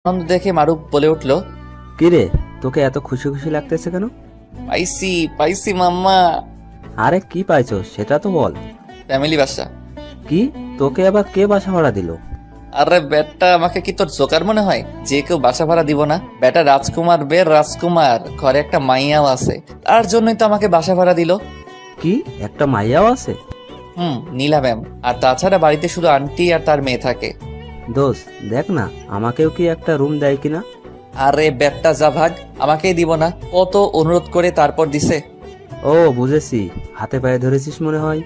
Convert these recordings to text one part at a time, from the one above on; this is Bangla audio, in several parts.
আনন্দ দেখে মারুফ বলে উঠল, কিরে, তোকে এত খুশি খুশি লাগতেছে কেন? পাইছি পাইছি মাম্মা। আরে কি পাইছো সেটা তো বল। ফ্যামিলি বাসা। কি? তোকে আবার কে বাসা ভাড়া দিল? আরে বেটা, আমাকে কি তোর জোকার মনে হয় যে কেউ বাসা ভাড়া দিব না? বেটা রাজকুমার রাজকুমার, ঘরে একটা মাইয়াও আছে, তার জন্যই তো আমাকে বাসা ভাড়া দিল। কি, একটা মাইয়াও আছে? নীলা ম্যাম। আর তাছাড়া বাড়িতে শুধু আন্টি আর তার মেয়ে থাকে। দোস্ত দেখ না, আমাকেও কি একটা রুম দেয় কিনা। আরে বেটা যা ভাগ, আমাকেই দিব না, কত অনুরোধ করে তারপর দিছে। ও বুঝেছি, হাতে পায়ে ধরেছিস মনে হয়।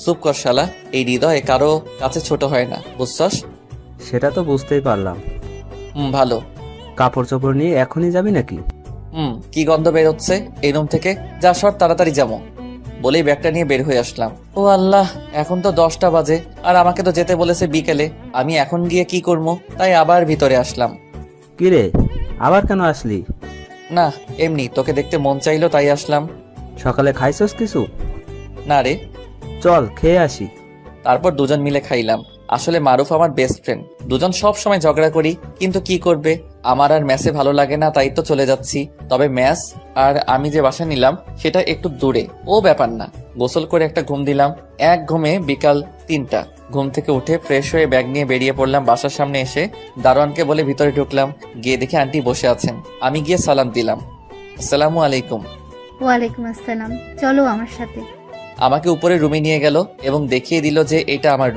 চুপ কর শালা, এই হৃদয়ে কারো কাছে ছোট হয় না, বুঝছস? সেটা তো বুঝতেই পারলাম। ভালো। কাপড় চোপড় নিয়ে এখনই যাবি নাকি? কি গন্ধ বের হচ্ছে এই রুম থেকে, যা সর তাড়াতাড়ি যাবো। বলেই ব্যাগটা নিয়ে বের হয়ে আসলাম। ও আল্লাহ, এখন তো 10টা বাজে, আর আমাকে তো যেতে বলেছে বিকেলে। আমি এখন গিয়ে কি করবো, তাই আবার ভিতরে আসলাম। কিরে, আবার কেন আসলি? না, এমনি তোকে দেখতে মন চাইলো তাই আসলাম। সকালে খাইছস কিছু? না রে। চল খেয়ে আসি। তারপর দুজন মিলে খাইলাম। আসলে মারুফ আমার বেস্ট ফ্রেন্ড, দুজন সব সময় ঝগড়া করি, কিন্তু কি করবে, আমার আর ম্যাসে ভালো লাগে না, তাই তো চলে যাচ্ছি। তবে ম্যাস আর আমি যে বাসা নিলাম সেটা একটু দূরে, ও ব্যাপার না। গোসল করে একটা ঘুম দিলাম, এক ঘুমে বিকাল 3টা। ঘুম থেকে উঠে ফ্রেশ হয়ে ব্যাগ নিয়ে বেরিয়ে পড়লাম। বাসার সামনে এসে দারোয়ানকে বলে ভিতরে ঢুকলাম। গিয়ে দেখে আন্টি বসে আছেন। আমি গিয়ে সালাম দিলাম, আসসালামু আলাইকুম। ওয়ালাইকুম আসসালাম। চলো আমার সাথে। আমাকে উপরে রুমে নিয়ে গেল এবং দেখিয়ে দিল যে এটা আমার রুম।